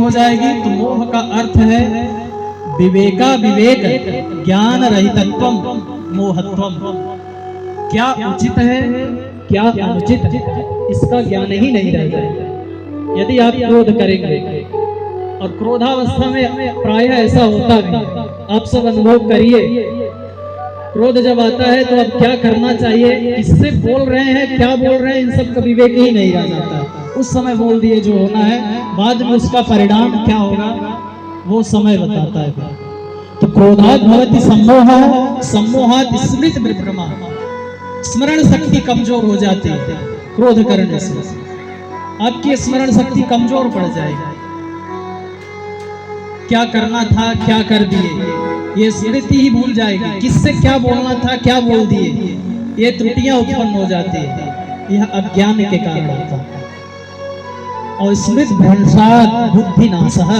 हो जाएगी तो मोह का अर्थ है विवेका विवेक ज्ञान रहितत्वम मोहत्वम। क्या उचित है क्या अनुचित है इसका ज्ञान ही नहीं रह जाएगा यदि आप क्रोध करेंगे। और क्रोधावस्था में प्रायः ऐसा होता भी, आप सब अनुभव करिए, क्रोध जब आता है तो अब क्या करना चाहिए, किससे बोल रहे हैं, क्या बोल रहे हैं, इन सब का विवेक ही नहीं रह जाता। उस समय बोल दिए जो होना है, बाद में उसका परिणाम क्या होगा वो समय बताता है। तो क्रोधात् भवति सम्मोहः, सम्मोहात् स्मृति विभ्रमा, स्मरण शक्ति कमजोर हो जाती है क्रोध करने से, आपकी स्मरण शक्ति कमजोर पड़ जाएगी। क्या करना था क्या कर दिए ये स्मृति ही भूल जाएगी, किससे क्या बोलना था क्या बोल दिए, ये त्रुटियां उत्पन्न हो जाती है। यह अज्ञान के कारण होता है। और स्मृति भ्रंशात् बुद्धि नाशः,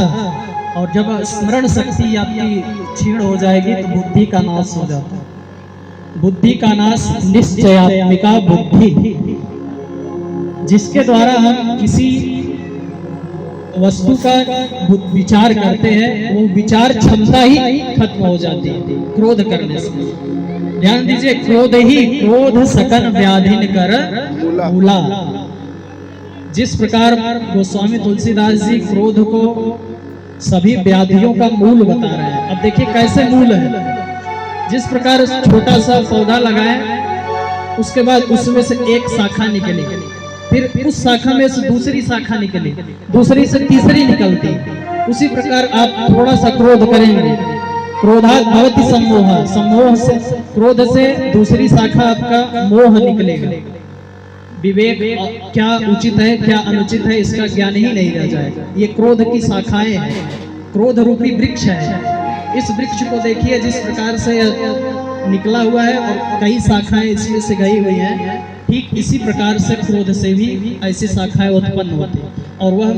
और जब स्मरण शक्ति आपकी क्षीण हो जाएगी तो बुद्धि का नाश हो जाता है। बुद्धि का नाश निश्चयात्मिका बुद्धि, जिसके द्वारा हम किसी वस्तु का विचार करते हैं, वो विचार क्षमता ही खत्म हो जाती है क्रोध करने से। ध्यान दीजिए, क्रोध ही क्रोध सकन व्याधिन कर मूला। जिस प्रकार गोस्वामी तुलसीदास जी क्रोध को सभी व्याधियों का मूल बता रहे हैं। अब देखिए कैसे मूल है। जिस प्रकार छोटा सा पौधा लगाए, उसके बाद उसमें से एक शाखा निकली, फिर उस शाखा में से दूसरी शाखा निकली, दूसरी से तीसरी निकलती, उसी प्रकार आप थोड़ा सा क्रोध करेंगे, क्रोधात् भवति सम्मोहः, सम्मोह से क्रोध से दूसरी शाखा आपका मोह निकलेगा। विवेक क्या उचित है क्या अनुचित है इसका ज्ञान ही नहीं रह जाएगा। ये क्रोध की शाखाएं हैं, क्रोध रूपी वृक्ष है। इस वृक्ष को देखिए जिस प्रकार से निकला हुआ है और कई शाखाएं इसमें से गई हुई हैं, ठीक इसी प्रकार से क्रोध से भी ऐसी शाखाएं उत्पन्न होती हैं और वह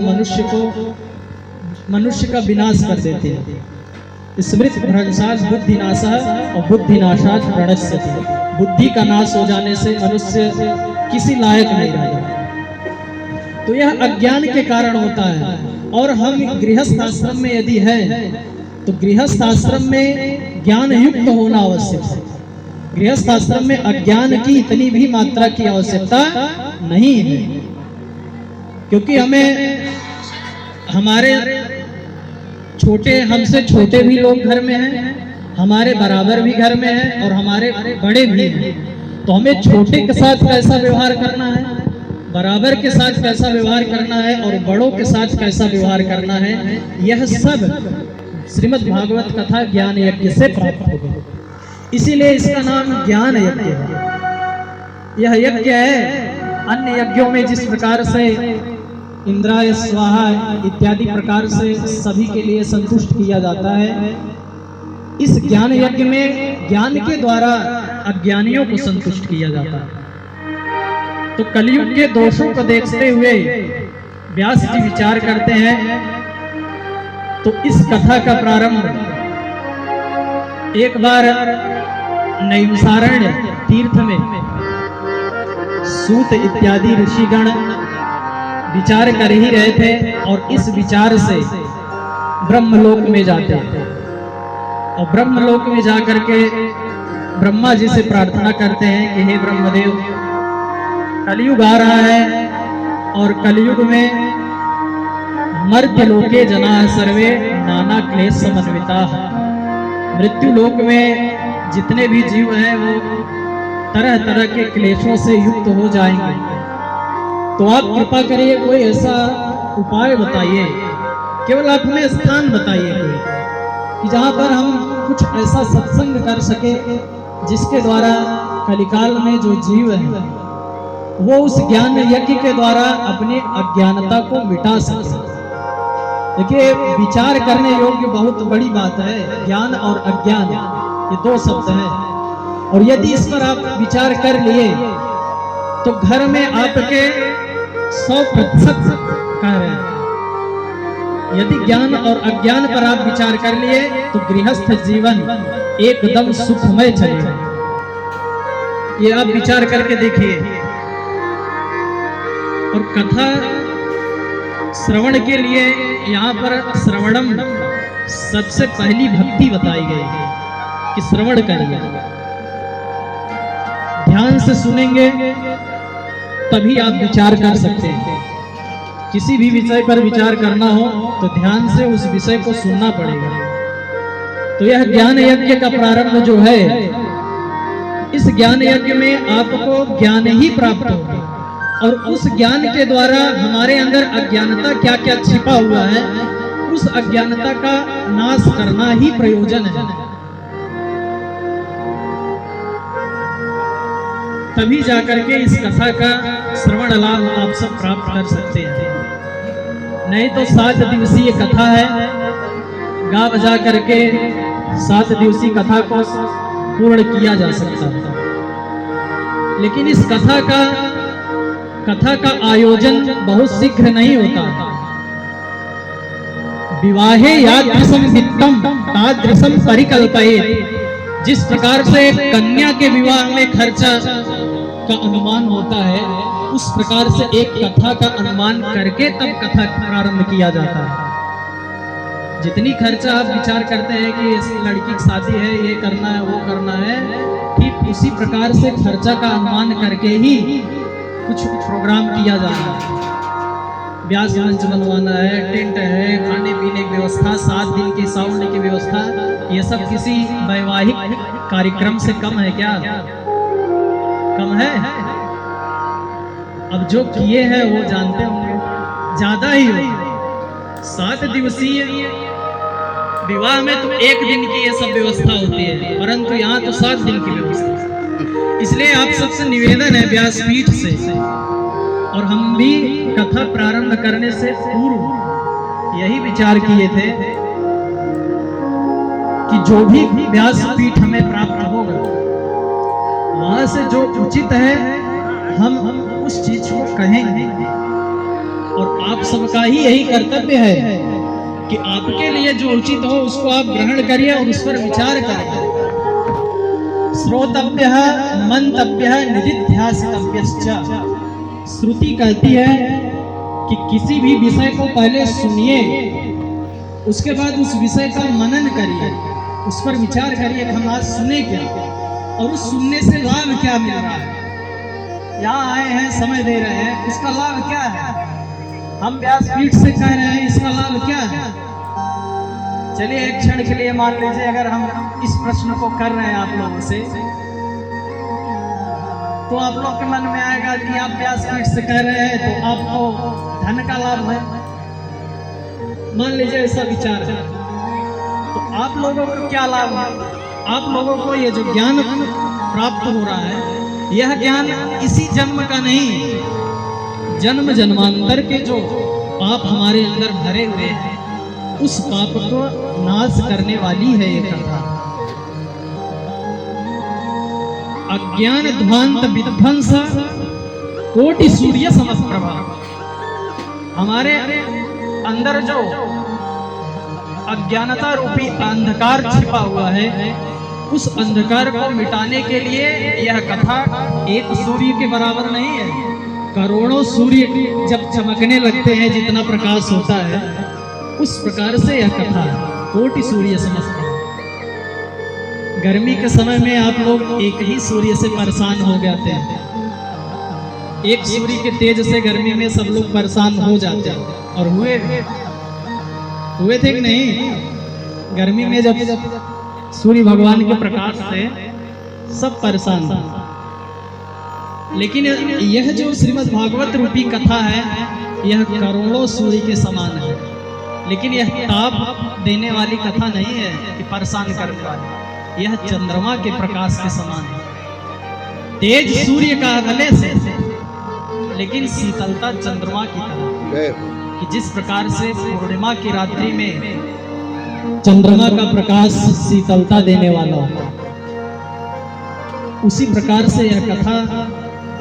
मनुष्य का विनाश कर देते हैं। स्मृति भ्रंशात् बुद्धिनाशः, और बुद्धिनाशात् प्रणश्यति, बुद्धि का नाश हो जाने से मनुष्य किसी लायक नहीं रहता। तो यह अज्ञान के कारण होता है। और हम गृहस्थ आश्रम में यदि है तो गृहस्थ आश्रम में ज्ञान युक्त होना आवश्यक है। गृहस्थ आश्रम में अज्ञान की इतनी भी मात्रा की आवश्यकता नहीं है, क्योंकि हमें हमारे हमसे छोटे भी लोग घर में हैं, हमारे बराबर भी घर में हैं और हमारे बड़े भी हैं। तो हमें छोटे के साथ कैसा व्यवहार करना है, बराबर के साथ कैसा व्यवहार करना है और बड़ों के साथ कैसा व्यवहार करना है, यह सब श्रीमद् भागवत कथा ज्ञान यज्ञ से प्राप्त होगा। इसीलिए इसका नाम ज्ञान यज्ञ है। यह यज्ञ है। अन्य यज्ञों में जिस प्रकार से इंद्राय स्वाहा इत्यादि प्रकार से सभी के लिए संतुष्ट किया जाता है, इस ज्ञान यज्ञ में ज्ञान के द्वारा अज्ञानियों को संतुष्ट किया जाता है। तो कलयुग के दोषों को देखते हुए व्यास जी विचार करते हैं। तो इस कथा का प्रारंभ एक बार नैमिषारण्य तीर्थ में सूत इत्यादि ऋषिगण विचार कर ही रहे थे और इस विचार से ब्रह्मलोक में जाते हैं। और ब्रह्मलोक में जाकर के ब्रह्मा जी से प्रार्थना करते हैं कि हे ब्रह्मदेव, कलयुग आ रहा है और कलयुग में मर्त्य लोके जनाः सर्वे नाना क्लेश समन्विताः। मृत्यु लोक में जितने भी जीव हैं वो तरह तरह के क्लेशों से युक्त हो जाएंगे। तो आप कृपा करिए कोई ऐसा उपाय बताइए, केवल आप हमें स्थान बताइए कि जहाँ पर हम कुछ ऐसा सत्संग कर सके जिसके द्वारा कलिकाल में जो जीव है वो उस ज्ञान यज्ञ के द्वारा अपनी अज्ञानता को मिटा सके। देखिए, विचार करने योग्य बहुत बड़ी बात है। ज्ञान और अज्ञान ये दो शब्द हैं, और यदि इस पर आप विचार कर लिए तो घर में आपके 100% कह रहे हैं। यदि ज्ञान और अज्ञान पर आप विचार कर लिए तो गृहस्थ जीवन एकदम सुखमय चलेगा। ये आप विचार करके देखिए। और कथा श्रवण के लिए यहाँ पर श्रवणम सबसे पहली भक्ति बताई गई है कि श्रवण करिए, ध्यान से सुनेंगे तभी आप विचार कर सकते हैं। किसी भी विषय पर विचार करना हो तो ध्यान से उस विषय को सुनना पड़ेगा। तो यह ज्ञान यज्ञ का प्रारंभ जो है, इस ज्ञान यज्ञ में आपको ज्ञान ही प्राप्त होगा और उस ज्ञान के द्वारा हमारे अंदर अज्ञानता क्या क्या छिपा हुआ है, उस अज्ञानता का नाश करना ही प्रयोजन है। तभी जाकर के इस कथा का श्रवण लाभ आप सब प्राप्त कर सकते हैं। नहीं तो 7 दिवसीय कथा है, गा बजा करके 7 दिवसीय कथा को पूर्ण किया जा सकता है। लेकिन इस कथा का आयोजन बहुत शीघ्र नहीं होता। विवाहे यादृशम वित्तम तादृशम परिकल्पयेत्। जिस प्रकार से कन्या के विवाह में खर्चा का अनुमान होता है, उस प्रकार से एक कथा का अनुमान करके तब कथा प्रारंभ किया जाता है। जितनी खर्चा आप विचार करते हैं कि इस लड़की की शादी है, ये करना है, वो करना है, ठीक उसी प्रकार से खर्चा का अनुमान करके ही कुछ प्रोग्राम किया जा रहा है। व्यास मंच बनवाना है, टेंट है, खाने पीने की व्यवस्था, 7 दिन की साउंड की व्यवस्था, ये सब किसी वैवाहिक कार्यक्रम से कम है क्या? कम है? अब जो किए हैं वो जानते होंगे, ज्यादा ही हो। 7 दिवसीय विवाह में तो 1 दिन की ये सब व्यवस्था होती है, परंतु यहाँ तो 7 दिन की व्यवस्था। इसलिए आप सबसे निवेदन है व्यासपीठ से, और हम भी कथा प्रारंभ करने से पूर्व यही विचार किए थे कि जो भी व्यासपीठ हमें प्राप्त होगा, वहां से जो उचित है हम उस चीज को कहेंगे। और आप सबका ही यही कर्तव्य है कि आपके लिए जो उचित हो उसको आप ग्रहण करिए और उस पर विचार करिए। श्रोतव्यः मंतव्यः निदिध्यासितव्यश्च। श्रुति कहती है कि किसी भी विषय को पहले सुनिए, उसके बाद उस विषय का मनन करिए, उस पर विचार करिए कि हम आज सुने क्या और उस सुनने से लाभ क्या मिल रहा है। यहाँ आए हैं, समय दे रहे हैं, उसका लाभ क्या है? हम व्यासपीठ से कह रहे हैं, इसका लाभ क्या है? चलिए एक क्षण के लिए मान लीजिए अगर हम इस प्रश्न को कर रहे हैं आप लोगों से, तो आप लोग के मन में आएगा कि आप व्यासपीठ से कह रहे हैं तो आपको धन का लाभ है। मान लीजिए ऐसा विचार है, तो आप लोगों को क्या लाभ है? आप लोगों को ये जो ज्ञान प्राप्त हो रहा है, यह ज्ञान इसी जन्म का नहीं, जन्म जन्मांतर के जो पाप हमारे अंदर भरे हुए हैं, उस पाप को नाश करने वाली है ये कथा। अज्ञान ध्वांत विध्वंस कोटि सूर्य समप्रभा। हमारे अंदर जो अज्ञानता रूपी अंधकार छिपा हुआ है, उस अंधकार को मिटाने के लिए यह कथा एक सूर्य के बराबर नहीं है। करोड़ों सूर्य जब चमकने लगते हैं, जितना प्रकाश होता है, उस प्रकार से यह कथा कोटि सूर्य समप्रभा। गर्मी के समय में आप लोग एक ही सूर्य से परेशान हो जाते हैं। एक सूर्य के तेज से गर्मी में सब लोग परेशान हो जाते हैं, और हुए थे कि नहीं? गर्मी में जब सूर्य भगवान के प्रकाश से सब परेशान थे। लेकिन यह जो श्रीमद् भागवत रूपी कथा है, यह करोड़ों सूर्य के समान है। लेकिन यह ताप देने वाली कथा नहीं है कि परेशान करने वाली, यह चंद्रमा के प्रकाश के समान है। तेज सूर्य का भले से, लेकिन शीतलता चंद्रमा की तरह, कि जिस प्रकार से पूर्णिमा की रात्रि में चंद्रमा का प्रकाश शीतलता देने वाला होता, उसी प्रकार से यह कथा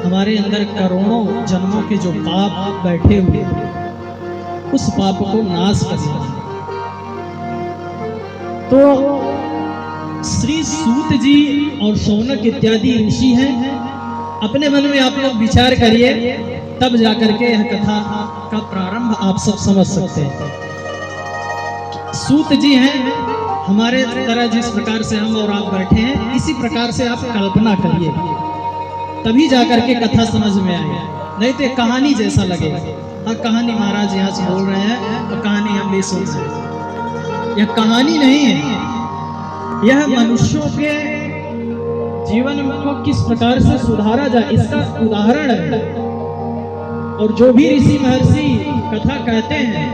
हमारे अंदर करोड़ों जन्मों के जो पाप बैठे हुए हैं, उस पाप को नाश करना। तो श्री सूत जी और शौनक इत्यादि ऋषि हैं। अपने मन में आप लोग विचार करिए तब जाकर के यह कथा का प्रारंभ आप सब समझ सकते हैं। सूत जी हैं, हमारे तरह जिस प्रकार से हम और आप बैठे हैं, इसी प्रकार से आप कल्पना करिए, तभी जाकर के कथा समझ में आए, नहीं तो कहानी जैसा लगेगा। हाँ, कहानी महाराज यहाँ से बोल रहे हैं और कहानी हम भी सुन रहे हैं। यह कहानी नहीं है, यह मनुष्यों के जीवन को किस प्रकार से सुधारा जाए इसका उदाहरण है। और जो भी ऋषि महर्षि कथा कहते हैं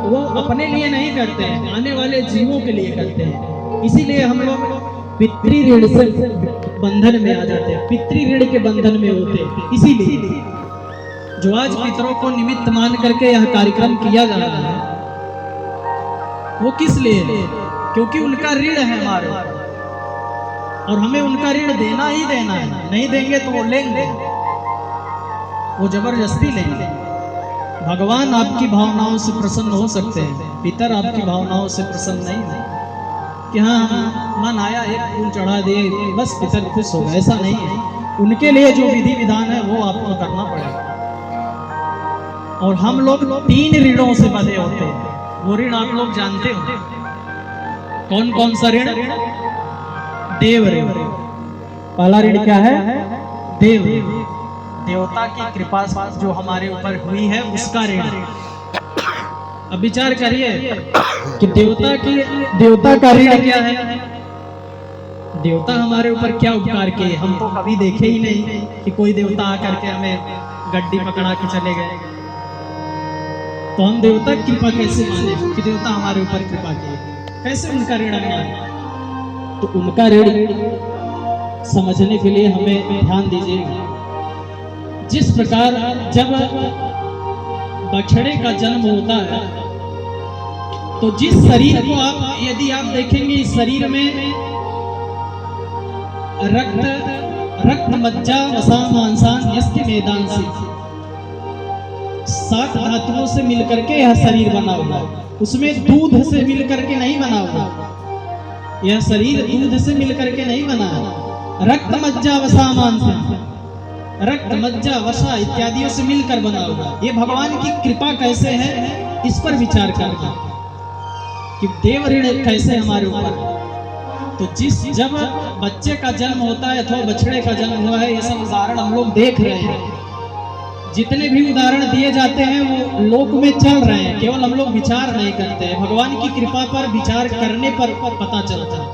वो अपने लिए नहीं करते हैं, आने वाले जीवों के लिए करते हैं। इसीलिए हम लोग पितृ ऋण से बंधन में आ जाते हैं, पितृ ऋण के बंधन में होते हैं। इसीलिए जो आज पितरों को निमित्त मान करके यह कार्यक्रम किया जा रहा है, वो किस लिए? क्योंकि उनका ऋण है हमारे और हमें उनका ऋण देना ही देना है। नहीं देंगे तो वो लेंगे, वो जबरदस्ती लेंगे। भगवान आपकी भावनाओं से प्रसन्न हो सकते हैं, पितर आपकी भावनाओं से प्रसन्न नहीं है कि हाँ मन आया एक फूल चढ़ा दे बस पितर खुश हो गए, ऐसा नहीं है। उनके लिए जो विधि विधान है वो आपको करना पड़ेगा। और हम लोग 3 ऋणों से बंधे होते हैं, वो ऋण आप लोग जानते हो। कौन कौन सा ऋण? देव ऋण। पहला ऋण क्या है? देव ऋण। देवता की कृपा जो हमारे ऊपर हुई है उसका ऋण। अब विचार करिए कि देवता का ऋण क्या है? देवता हमारे ऊपर क्या उपकार किए? हम तो कभी देखे ही नहीं कि कोई देवता आकर के हमें गड्डी पकड़ा के चले गए। तो हम देवता की कृपा कैसे माने कि देवता हमारे ऊपर कृपा किए? कैसे उनका ऋण माने? तो उनका ऋण समझने के लिए हमें ध्यान दीजिएगा। जिस प्रकार जब बछड़े का जन्म होता है तो जिस शरीर को यदि आप देखेंगे, इस शरीर में रक्त मज्जा वसा मांसान यस्के मैदान से 7 धातुओं से मिलकर के यह शरीर बना हुआ है। उसमें दूध से मिलकर के नहीं बना हुआ, यह शरीर दूध से मिलकर के नहीं बना है। रक्त मज्जा वसा मांसान, रक्त मज्जा वसा इत्यादियों से मिलकर बना हुआ। ये भगवान की कृपा कैसे है इस पर विचार करना कि देव ऋण कैसे हमारे ऊपर। तो जब बच्चे का जन्म होता है अथवा बछड़े का जन्म हुआ है, ये सब उदाहरण हम लोग देख रहे हैं। जितने भी उदाहरण दिए जाते हैं वो लोक में चल रहे हैं, केवल हम लोग विचार नहीं करते हैं। भगवान की कृपा पर विचार करने पर पता चलता है।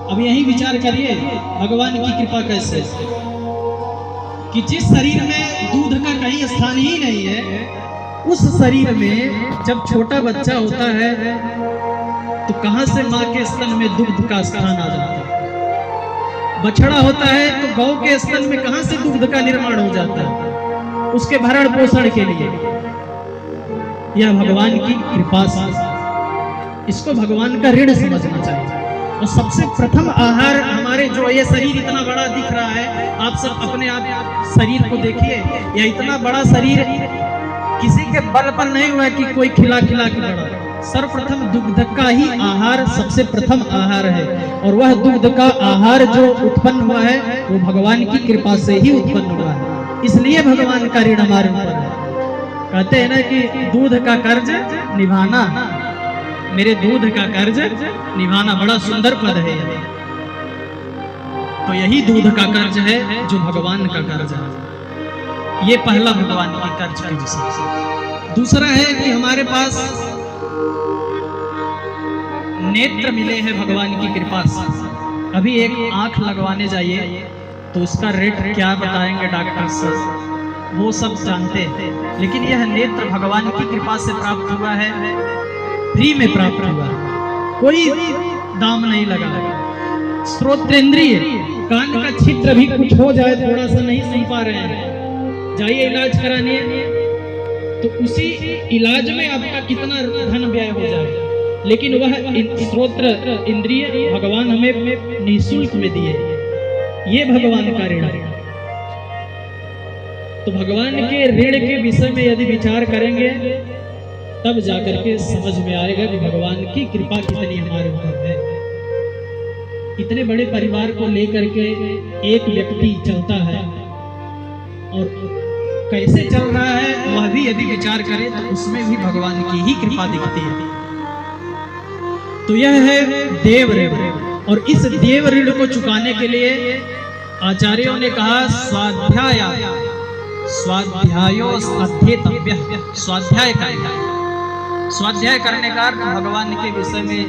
अब यही विचार करिए भगवान की कृपा कैसे, कि जिस शरीर में दूध का कहीं स्थान ही नहीं है, उस शरीर में जब छोटा बच्चा होता है तो कहां से मां के स्तन में दूध का स्थान आ जाता है। बछड़ा होता है तो गौ के स्तन में कहां से दूध का निर्माण हो जाता है, उसके भरण पोषण के लिए। यह भगवान की कृपा से, इसको भगवान का ऋण समझना चाहिए। और सबसे प्रथम आहार हमारे जो ये शरीर इतना बड़ा दिख रहा है, आप सब अपने आप शरीर को देखिए। यह इतना बड़ा शरीर किसी के बल पर नहीं हुआ कि कोई खिला खिला के बड़ा। सर्वप्रथम दुग्ध का ही आहार सबसे प्रथम आहार है। और वह दुग्ध का आहार जो उत्पन्न हुआ है वो भगवान की कृपा से ही उत्पन्न हुआ है। इसलिए भगवान का ऋण हमारे ऊपर है। कहते हैं ना कि दूध का कर्ज निभाना, मेरे दूध का कर्ज निभाना, बड़ा सुंदर पद है। तो यही दूध का कर्ज है जो भगवान का कर्ज है। ये पहला भगवान का कर्ज का विषय। दूसरा है कि हमारे पास नेत्र मिले हैं भगवान की कृपा से। अभी एक आंख लगवाने जाइए तो उसका रेट क्या बताएंगे डॉक्टर सर, वो सब जानते हैं। लेकिन यह नेत्र भगवान की कृपा से प्राप्त हुआ है, फ्री में प्राप्त हुआ है, कोई दाम नहीं लगा। श्रोत्रेंद्रिय कान का छिद्र भी कुछ हो जाए, थोड़ा सा नहीं सुन पा रहे हैं, जाइए इलाज कराने, तो उसी इलाज में आपका कितना धन व्यय हो जाए। लेकिन वह श्रोत्र इंद्रिय भगवान हमें निःशुल्क में दिए। ये भगवान का ऋण है। तो भगवान के ऋण के विषय में यदि विचार करेंगे तब जाकर के समझ में आएगा कि भगवान की कृपा कितनी हमारे ऊपर है। इतने बड़े परिवार को लेकर के एक व्यक्ति चलता है और कैसे चल रहा है वह भी यदि विचार करें तो उसमें भी भगवान की ही कृपा दिखती है। तो यह है देव ऋण, और इस देव ऋण को चुकाने के लिए आचार्यों ने कहा स्वाध्यायो अध्येतव्य, स्वाध्याय करना। स्वाध्याय करने का अर्थ भगवान के विषय में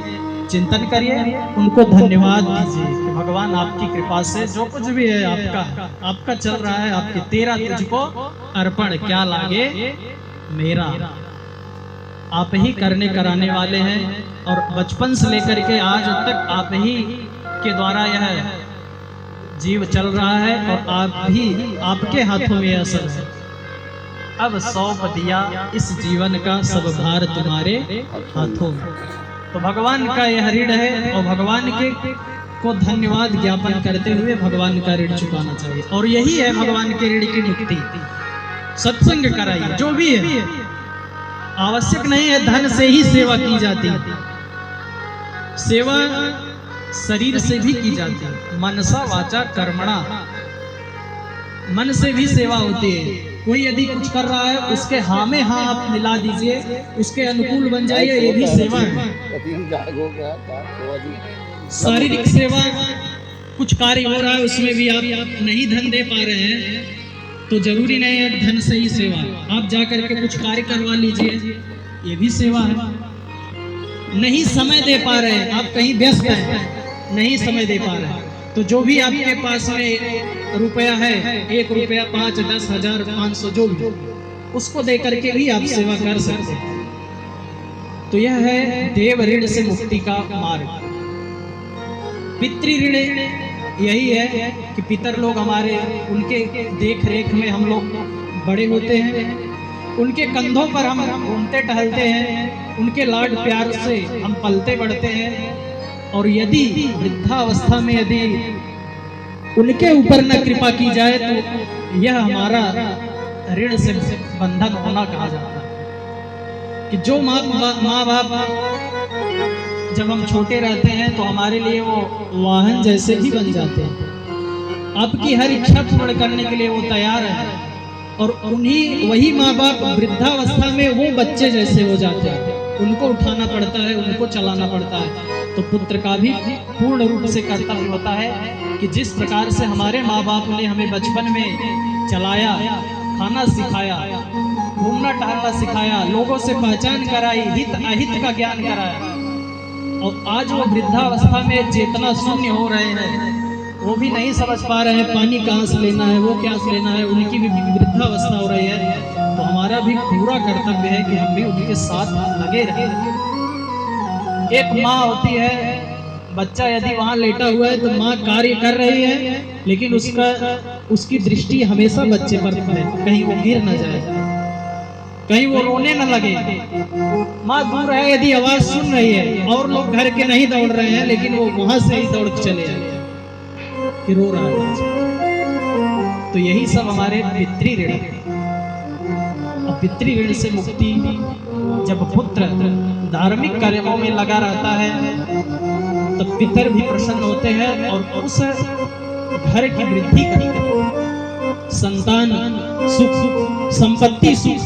चिंतन करिए, उनको धन्यवाद दीजिए कि भगवान आपकी कृपा से जो कुछ भी है आपका चल रहा है, आपके तेरा तुझको अर्पण, क्या लागे मेरा। आप ही करने कराने वाले हैं, और बचपन से लेकर के आज तक आप ही के द्वारा यह जीव चल रहा है, और आप भी, आपके हाथों में असर है। अब सौंप दिया इस जीवन का सब भार तुम्हारे हाथों में। तो भगवान का यह ऋण है, और भगवान के को धन्यवाद ज्ञापन करते हुए भगवान का ऋण चुकाना चाहिए। और यही है भगवान के ऋण की मुक्ति। सत्संग कराइए, जो भी है, आवश्यक नहीं है धन से ही सेवा की जाती है, सेवा शरीर से भी की जाती है। मनसा वाचा कर्मणा, मन से भी सेवा होती है। कोई यदि कुछ कर रहा है उसके हाँ में हाँ आप मिला दीजिए, उसके अनुकूल बन जाइए, ये भी सेवा है। शारीरिक सेवा, कुछ कार्य हो रहा है उसमें भी आप नहीं धन दे पा रहे हैं तो जरूरी नहीं है धन से ही सेवा, आप जाकर के कुछ कार्य करवा लीजिए, ये भी सेवा है। नहीं समय दे पा रहे हैं, आप कहीं व्यस्त हैं, नहीं समय दे पा रहे हैं, तो जो भी आपके पास में रुपया है, 1 रुपया, 5, 10, 1000, 500, जो भी, उसको दे करके भी आप सेवा कर सकते हैं। तो यह है देव ऋण से मुक्ति का मार्ग। पितृ ऋण यही है कि पितर लोग हमारे, उनके देख रेख में हम लोग बड़े होते हैं, उनके कंधों पर हम घूमते टहलते हैं, उनके लाड प्यार से हम पलते बढ़ते हैं। और यदि वृद्धावस्था में यदि उनके ऊपर न कृपा की जाए तो यह हमारा ऋण से बंधन होना कहा जाता है। कि जो माँ बाप जब हम छोटे रहते हैं तो हमारे लिए वो वाहन जैसे भी बन जाते हैं, आपकी हर इच्छा पूर्ण करने के लिए वो तैयार है, और उन्हीं वही माँ बाप वृद्धावस्था में वो बच्चे जैसे हो जाते हैं, उनको उठाना पड़ता है, उनको चलाना पड़ता है। तो पुत्र का भी पूर्ण रूप से कर्तव्य होता है कि जिस प्रकार से हमारे माँ बाप ने हमें बचपन में चलाया, खाना सिखाया, घूमना टहलना सिखाया, लोगों से पहचान कराई, हित अहित का ज्ञान कराया, और आज वो वृद्धावस्था में चेतना शून्य हो रहे हैं, वो भी नहीं समझ पा रहे हैं पानी कहाँ से लेना है, वो क्या से लेना है, उनकी भी वृद्धावस्था हो रही है। तो हमारा भी पूरा कर्तव्य है कि हम भी उनके साथ लगे रहें। एक माँ होती है, बच्चा यदि वहाँ लेटा हुआ है तो माँ कार्य कर रही है, लेकिन उसकी दृष्टि हमेशा बच्चे पर है, कहीं वो गिर न जाए, कहीं वो रोने न लगे। माँ दूर है, यदि आवाज सुन रही है, और लोग घर के नहीं दौड़ रहे हैं, लेकिन वो वहां से ही दौड़ चले आए कि रो रहा है। तो यही सब हमारे पितृ ऋण है। और पितृ ऋण से मुक्ति, जब पुत्र धार्मिक कार्यों में लगा रहता है तब पितर भी प्रसन्न होते हैं और उस घर की वृद्धि करते हैं, संतान सुख, संपत्ति सुख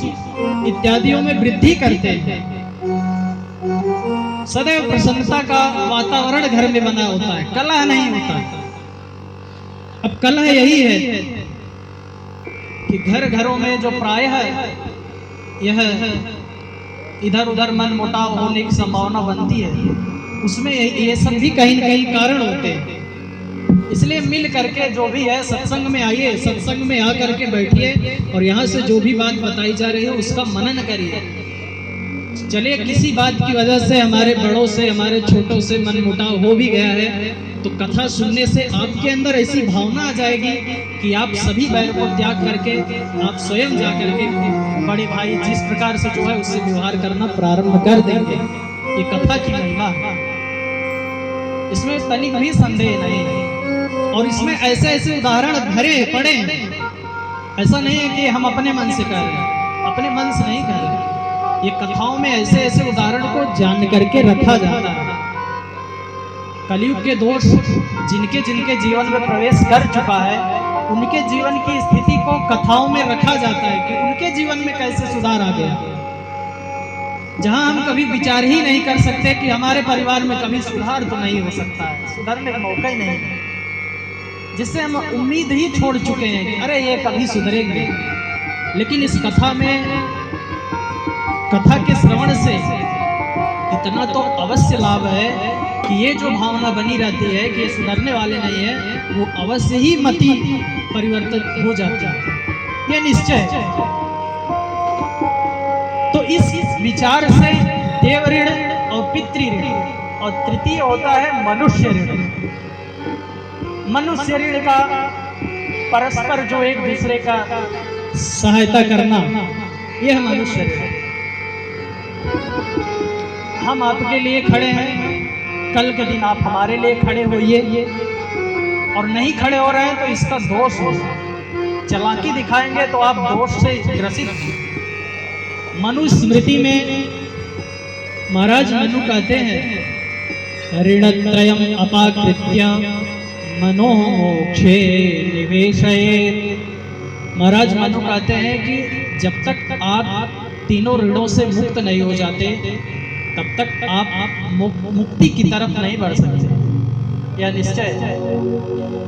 इत्यादियों में वृद्धि करते हैं। सदैव प्रसन्नता का वातावरण घर में बना होता है, कलह नहीं होता। अब कलह यही है कि घरों में जो प्रायः यह इधर उधर मन मुटाव होने की संभावना बनती है, उसमें ये सब भी कहीं न कहीं कारण होते हैं। इसलिए मिल करके जो भी है सत्संग में आइए, सत्संग में आ करके बैठिए, और यहाँ से जो भी बात बताई जा रही है उसका मनन करिए। चलिए किसी बात की वजह से हमारे बड़ों से, हमारे छोटों से मन मुटाव हो भी गया है, तो कथा सुनने से आपके अंदर ऐसी भावना आ जाएगी कि आप सभी बैर को त्याग करके आप स्वयं जा करके बड़े भाई जिस प्रकार से जो है उससे व्यवहार करना प्रारंभ कर देंगे। ये कथा की महिमा है, इसमें तनिक भी संदेह नहीं है। और इसमें ऐसे ऐसे उदाहरण भरे पड़े हैं, ऐसा नहीं है कि हम अपने मन से कर रहे हैं, अपने मन से नहीं कर रहे। ये कथाओं में ऐसे ऐसे उदाहरण को जान करके रखा जाता है। कलयुग के दोष जिनके जिनके जीवन में प्रवेश कर चुका है उनके जीवन की स्थिति को कथाओं में रखा जाता है कि उनके जीवन में कैसे सुधार आ गया, जहां हम कभी विचार ही नहीं कर सकते कि हमारे परिवार में कभी सुधार तो नहीं हो सकता है, सुधरने का मौका ही नहीं है, जिससे हम उम्मीद ही छोड़ चुके हैं कि अरे ये कभी सुधरेंगे। लेकिन इस कथा में, कथा के श्रवण से इतना तो अवश्य लाभ है कि ये जो भावना बनी रहती है कि ये सुधरने वाले नहीं है, वो अवश्य ही मति परिवर्तन हो जाती है, ये निश्चय है। तो इस विचार से देव ऋण और पितृ ऋण, और तृतीय होता है मनुष्य ऋण। मनुष्य ऋण का परस्पर जो एक दूसरे का सहायता करना, यह मनुष्य ऋण। हम आपके लिए खड़े हैं, कल के दिन आप हमारे लिए खड़े होइए, और नहीं खड़े हो रहे हैं तो इसका दोष हो, चालाकी दिखाएंगे तो आप दोष से ग्रसित। मनुस्मृति में महाराज मनु कहते हैं ऋणत्रयम् अपाकृत्य मनोमोक्षे निवेशयेत्। महाराज मनु कहते हैं कि जब तक आप तीनों ऋणों से मुक्त नहीं हो जाते, तब तक आप मुक्ति की तरफ नहीं बढ़ सकते, यह निश्चय है।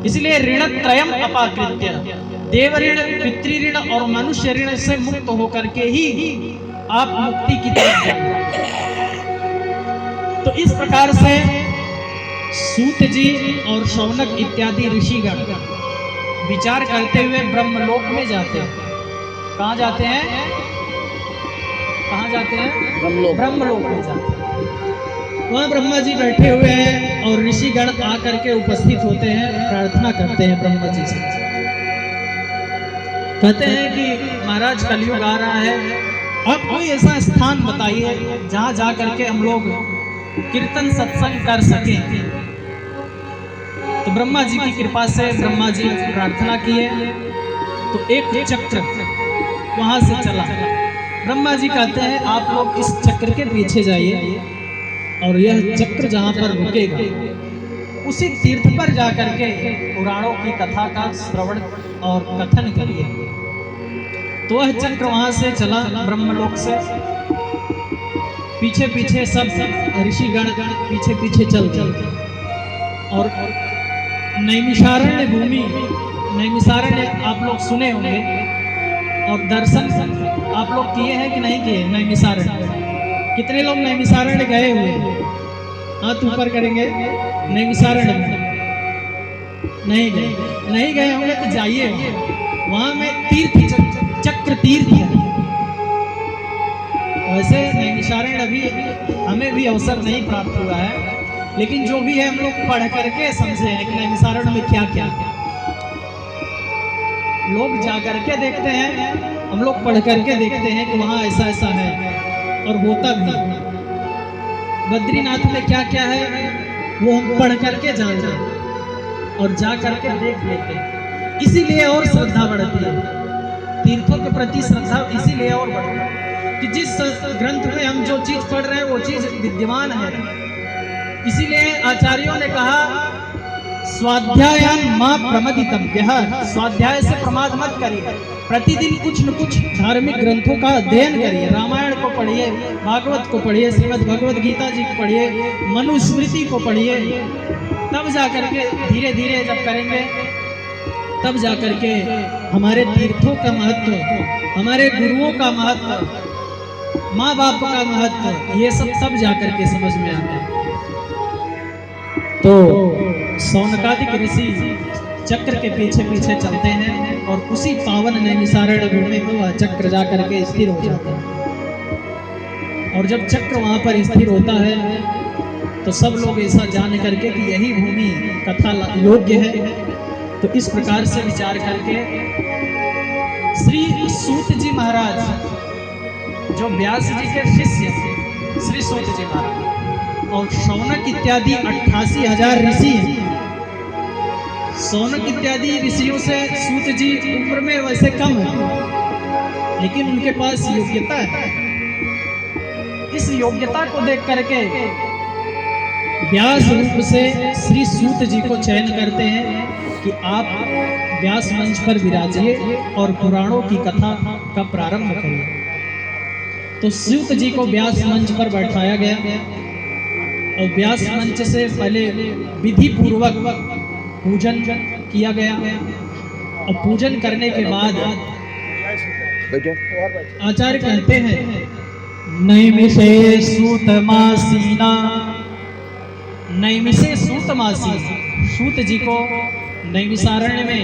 इसलिए ऋणत्रयम् अपाकृत्य, देव ऋण, पितृ ऋण और मनुष्य ऋण से मुक्त होकर के ही आप मुक्ति की तरफ जाएंगे। तो इस प्रकार से सूत जी और शौनक इत्यादि ऋषिगण विचार करते हुए ब्रह्मलोक में जाते हैं। कहाँ जाते हैं? कहाँ जाते हैं? ब्रह्मलोक में जाते हैं। वहाँ ब्रह्मा जी बैठे हुए हैं और ऋषिगण आकर के उपस्थित होते हैं, प्रार्थना करते हैं ब्रह्मा जी से। कहते हैं कि महाराज कलयुग आ रहा है, अब कोई ऐसा स्थान बताइए जहाँ जा करके हम लोग कीर्तन सत्संग कर सकें। तो ब्रह्मा जी की कृपा से ब्रह्मा जी प्रार्थना किए तो एक चक्र वहां से चला। ब्रह्मा जी कहते हैं आप लोग इस चक्र के पीछे जाइए, और यह चक्र जहां पर रुकेगा उसी तीर्थ पर जाकर के पुराणों की कथा का श्रवण और कथन करिए। तो वह चक्र वहां से चला ब्रह्मलोक से, पीछे पीछे सब ऋषिगण पीछे पीछे चलते, और नैमिषारण्य भूमि, नैमिषारण्य आप लोग सुने होंगे और दर्शन आप लोग किए हैं कि नहीं किए? नैमिषारण्य कितने लोग नैमिषारण्य गए हुए? हाथ ऊपर करेंगे। नैमिषारण्य नहीं गए, नहीं गए होंगे तो जाइए, वहां में तीर्थ चक्र तीर्थ है। वैसे नैमिषारण्य अभी हमें भी अवसर नहीं प्राप्त हुआ है, लेकिन जो भी है हम लोग पढ़ करके समझे हैं कि नैमिषारण्य में क्या क्या है। लोग जा करके देखते हैं, हम लोग पढ़ करके देखते हैं कि वहाँ ऐसा ऐसा है, और होता भी। बद्रीनाथ में क्या क्या है वो हम पढ़ करके जान जाते और जा करके देख लेते हैं। इसीलिए और श्रद्धा बढ़ती है, तीर्थों के प्रति श्रद्धा इसीलिए और बढ़ती है कि जिस ग्रंथ में हम जो चीज पढ़ रहे हैं वो चीज विद्यमान है। इसीलिए आचार्यों ने कहा स्वाध्यायान मां प्रमदितव्यः, स्वाध्याय से प्रमाद मत करिए, प्रतिदिन कुछ न कुछ धार्मिक ग्रंथों का अध्ययन करिए। रामायण को पढ़िए, भागवत को पढ़िए, श्रीमद् भगवद गीता जी को पढ़िए, मनुस्मृति को पढ़िए, तब जाकर के धीरे धीरे जब करेंगे तब जाकर के हमारे तीर्थों का महत्व, हमारे गुरुओं का महत्व, माँ बाप का महत्व, ये सब तब जाकर के समझ में आता है। तो शौनकादिक ऋषि चक्र के पीछे पीछे चलते हैं और उसी पावन नैमिषारण्य भूमि में वह चक्र जाकर के स्थिर हो जाता है। और जब चक्र वहां पर स्थिर होता है तो सब लोग ऐसा जान करके कि यही भूमि कथा योग्य है, तो इस प्रकार से विचार करके श्री सूत जी महाराज जो व्यास जी के शिष्य श्री सूत जी महाराज और शौनक इत्यादि 88,000 ऋषि हैं। शौनक इत्यादि ऋषियों से सूत जी उम्र में वैसे कम है, लेकिन उनके पास योग्यता है। इस योग्यता को देख करके व्यास रूप से श्री सूत जी को चयन करते हैं कि आप व्यास मंच पर विराजिए और पुराणों की कथा का प्रारंभ करिए। तो सूत जी को व्यास मंच पर बैठाया गया और व्यास मंच से पहले विधि पूर्वक पूजन किया गया और पूजन करने के बाद आचार्य कहते हैं नैमिषे सूतमासीना, नैमिषे सूतमासीना, सूत जी को नैमिषारण्य में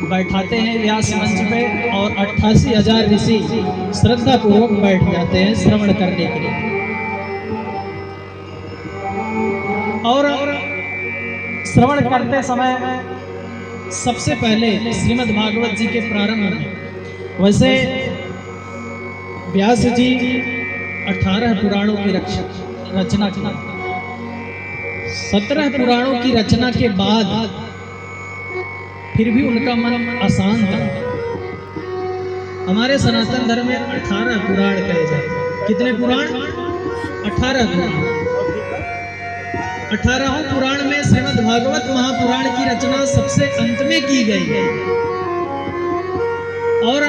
बैठाते हैं व्यास मंच पे और 88,000 ऋषि श्रद्धा पूर्वक बैठ जाते हैं श्रवण करने के लिए। और श्रवण करते समय सबसे पहले श्रीमद् भागवत जी के प्रारंभ में, वैसे व्यास जी 18 पुराणों की रचना की, 17 पुराणों की रचना के बाद फिर भी उनका मन अशांत था। हमारे सनातन धर्म में 18 पुराण कहे जाते हैं। कितने पुराण? 18 पुराण। 18वें पुराण में श्रीमद् भागवत महापुराण की रचना सबसे अंत में की गई है। और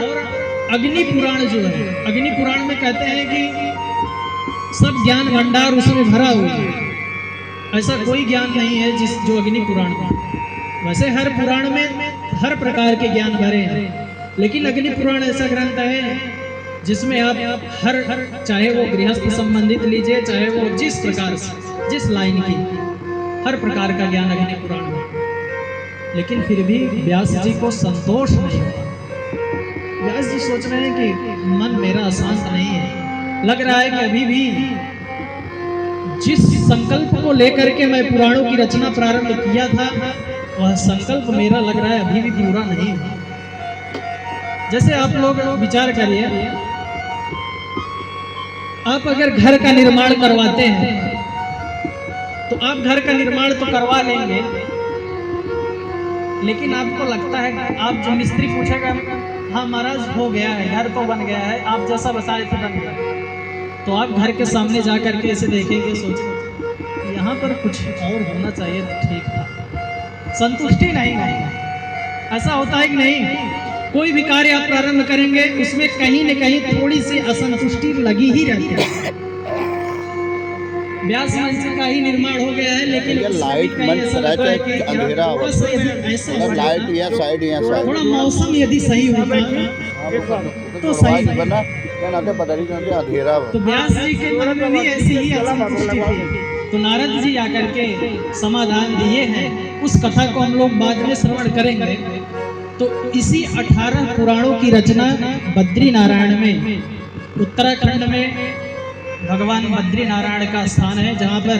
अग्नि पुराण जो है, अग्नि पुराण में कहते हैं कि सब ज्ञान भंडार उसमें भरा हुआ है। ऐसा कोई ज्ञान नहीं है जो अग्नि पुराण में। वैसे हर पुराण में हर प्रकार के ज्ञान भरे हैं, लेकिन अग्नि पुराण ऐसा ग्रंथ है जिसमें आप हर चाहे वो गृहस्थ संबंधित लीजिए, चाहे वो जिस प्रकार से जिस लाइन की, हर प्रकार का ज्ञान अग्नि पुराण में। लेकिन फिर भी व्यास जी को संतोष नहीं हुआ। व्यास जी सोच रहे हैं कि मन मेरा अशांत नहीं है, लग रहा है कि अभी भी जिस संकल्प को लेकर के मैं पुराणों की रचना प्रारंभ किया था, वह संकल्प मेरा लग रहा है अभी भी पूरा नहीं है। जैसे आप लोग विचार करिए, आप अगर घर का निर्माण करवाते हैं तो आप घर का निर्माण तो करवा लेंगे, लेकिन आपको लगता है, आप जो मिस्त्री पूछेगा, हाँ महाराज हो गया है, घर तो बन गया है, आप जैसा बताए थे बन गया, तो आप घर के सामने जा करके ऐसे देखेंगे, सोचेंगे यहाँ पर कुछ और होना चाहिए तो ठीक था। संतुष्टि नहीं है। ऐसा होता है कि नहीं? कोई भी कार्य आप प्रारंभ करेंगे उसमें कहीं न कहीं थोड़ी सी असंतुष्टि लगी ही रहती है। व्यास मंच का ही निर्माण हो गया है, लेकिन लाइट मंच अंधेरा लाइट या साइड या साइड थोड़ा मौसम यदि सही होता तो सही बना पता नहीं क्योंकि अंधेरा। तो व्यास जी के मन में भी ऐसी ही असंतुष्टि थी, तो नारद जी आकर के समाधान दिए हैं। उस कथा को हम लोग बाद में श्रवण करेंगे। तो इसी 18 पुराणों की रचना बद्री नारायण में, उत्तराखंड में भगवान बद्री नारायण का स्थान है, जहाँ पर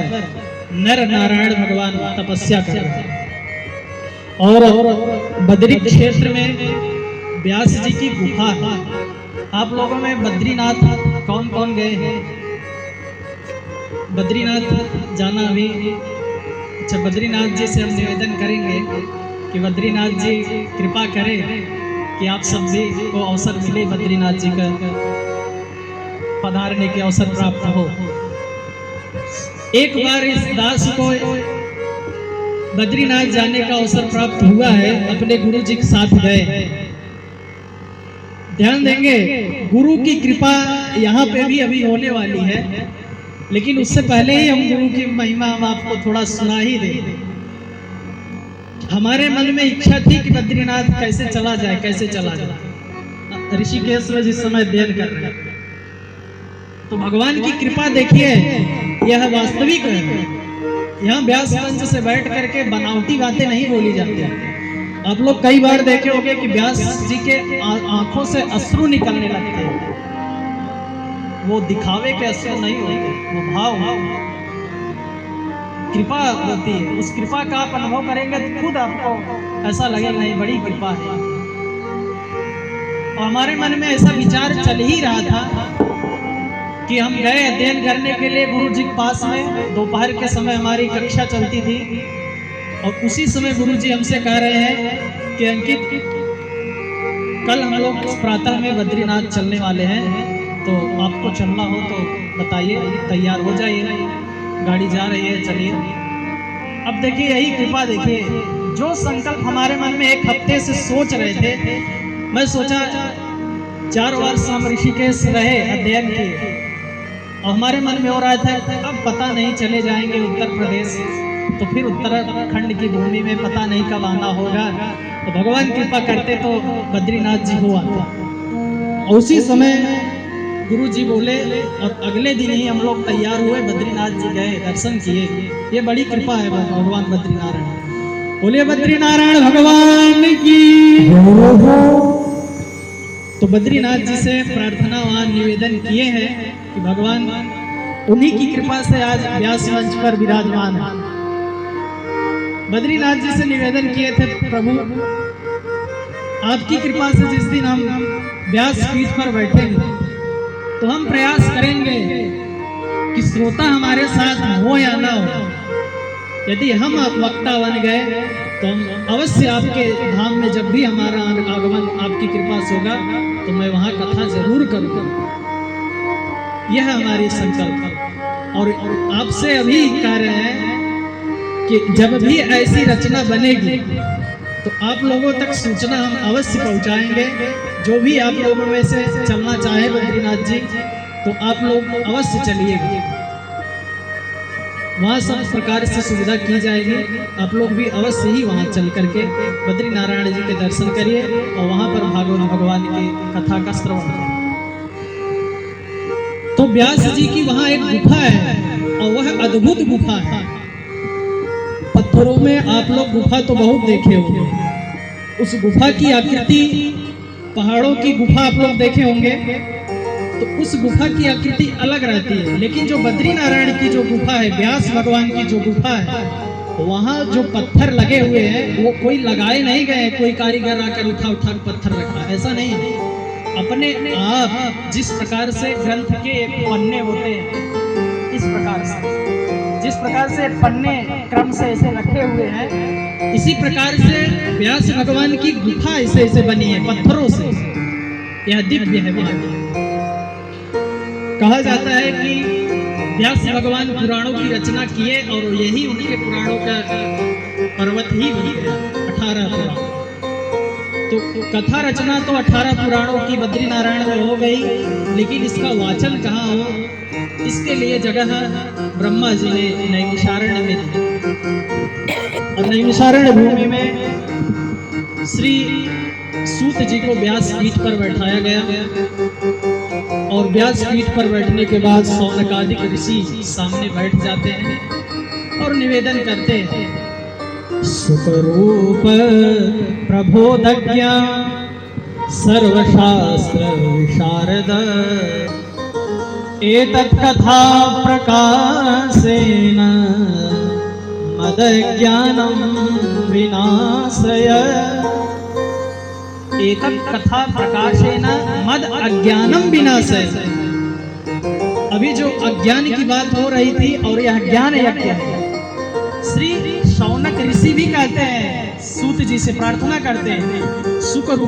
नर नारायण भगवान तपस्या कर रहे हैं। और बद्री क्षेत्र में व्यास जी की गुफा है। आप लोगों में बद्रीनाथ कौन कौन गए हैं? बद्रीनाथ जाना अभी? अच्छा, बद्रीनाथ जी से हम निवेदन करेंगे कि बद्रीनाथ जी कृपा करें कि आप सब भी को अवसर मिले, बद्रीनाथ जी का पधारने के अवसर प्राप्त हो। एक बार इस दास को बद्रीनाथ जाने का अवसर प्राप्त हुआ है, अपने गुरु जी के साथ गए। ध्यान देंगे, गुरु की कृपा यहाँ पे भी अभी होने वाली है, लेकिन उससे पहले ही हम गुरु की महिमा हम आपको थोड़ा सुना ही दें। हमारे मन में इच्छा थी कि बद्रीनाथ कैसे चला जाए, कैसे चला जाए। ऋषिकेश में जिस समय अध्ययन कर रहे हैं, तो भगवान की कृपा देखिए, यह वास्तविक है। यहाँ व्यास मंच से बैठ करके बनावटी बातें नहीं बोली जाती। आप लोग कई बार देखे होंगे कि व्यास जी के आंखों से अश्रु निकलने लगते हैं। वो दिखावे के अश्रु नहीं होते, वो भाव कृपा होती है। उस कृपा का आप अनुभव करेंगे तो खुद आपको ऐसा लगेगा नहीं, बड़ी कृपा है। और हमारे मन में ऐसा विचार चल ही रहा था कि हम गए अध्ययन करने के लिए गुरु जी के पास में। दोपहर के समय हमारी कक्षा चलती थी और उसी समय गुरु जी हमसे कह रहे हैं कि अंकित, कल हम लोग प्रातः में बद्रीनाथ चलने वाले हैं, तो आपको चलना हो तो बताइए, तैयार हो जाइए। गाड़ी जा रही है, चलिए। अब देखिए यही कृपा, देखिए जो संकल्प हमारे मन में एक हफ्ते से सोच रहे थे, मैं सोचा 4 वर्ष हम ऋषिकेश रहे, अध्ययन किए, और हमारे मन में हो रहा था अब पता नहीं चले जाएंगे उत्तर प्रदेश, तो फिर उत्तराखंड की भूमि में पता नहीं कब आना होगा। तो भगवान कृपा करते तो बद्रीनाथ जी हुआ था। और उसी समय गुरु जी बोले, और अगले दिन ही हम लोग तैयार हुए, बद्रीनाथ जी गए, दर्शन किए। ये बड़ी कृपा है भगवान बद्रीनारायण। बोलिए बद्रीनारायण भगवान की। तो बद्रीनाथ जी से प्रार्थना वहां निवेदन किए हैं कि भगवान उन्हीं की कृपा से आज व्यास मंच पर विराजमान है। बद्रीनाथ जी से निवेदन किए थे, प्रभु आपकी कृपा से जिस दिन हम व्यास पीठ पर बैठेंगे तो हम प्रयास करेंगे कि श्रोता हमारे साथ हो या ना हो। यदि हम वक्ता बन गए तो हम अवश्य आपके धाम में जब भी हमारा आगमन आपकी कृपा से होगा तो मैं वहां कथा जरूर करूंगा। यह हमारी संकल्प। और आपसे अभी कह रहे हैं कि जब भी ऐसी रचना बनेगी तो आप लोगों तक सूचना हम अवश्य पहुंचाएंगे। जो भी आप लोगों में से चलना चाहे बद्रीनाथ जी तो आप लोग अवश्य चलिएगा, वहाँ सब प्रकार से सुविधा की जाएगी। आप लोग भी अवश्य ही वहाँ चल करके बद्रीनारायण जी के दर्शन करिए और वहाँ पर भागवत भगवान की कथा का श्रवण करिए। तो व्यास जी की वहाँ एक गुफा है और वह अद्भुत गुफा है। पत्थरों में आप लोग गुफा तो बहुत देखे होंगे, उस गुफा की आकृति, पहाड़ों की गुफा आप लोग देखे होंगे, तो उस गुफा की आकृति अलग रहती है। लेकिन जो बद्रीनारायण की जो गुफा है, व्यास भगवान की जो गुफा है, वहाँ जो पत्थर लगे हुए हैं वो कोई लगाए नहीं गए, कोई कारीगर आकर उठा उठा पत्थर रखा, ऐसा नहीं है। अपने आप जिस प्रकार से ग्रंथ के एक पन्ने होते हैं, इस प्रकार से जिस प्रकार से पन्ने क्रम से ऐसे रखे हुए हैं, इसी प्रकार से व्यास भगवान की गुफा ऐसे ऐसे बनी है पत्थरों से। यह दिव्य है। कहा जाता है कि व्यास भगवान पुराणों की रचना किए और यही उनके पुराणों का पर्वत ही बन गया, 18 पुराण। तो कथा रचना तो 18 पुराणों की बद्रीनारायण में हो गई, लेकिन इसका वाचन कहाँ हो, इसके लिए जगह ब्रह्मा जी ने नैमिषारण्य में दी। और नैमिषारण्य भूमि में श्री सूत जी को व्यास पीठ पर बैठाया गया और व्यास पीठ पर बैठने के बाद सौनकादिक ऋषि सामने बैठ जाते हैं और निवेदन करते हैं, सुतरूप प्रबोधज्ञ सर्वशास्त्र विशारद एतत् कथा प्रकाशेन मदज्ञानं विनाशय। एतत् कथा प्रकाशेन मद अज्ञानम विनाशय। अभी जो अज्ञान की बात हो रही थी और यह ज्ञान यज्ञ है। श्री शौनक ऋषि भी कहते हैं, सूत जी से प्रार्थना करते हैं, सुख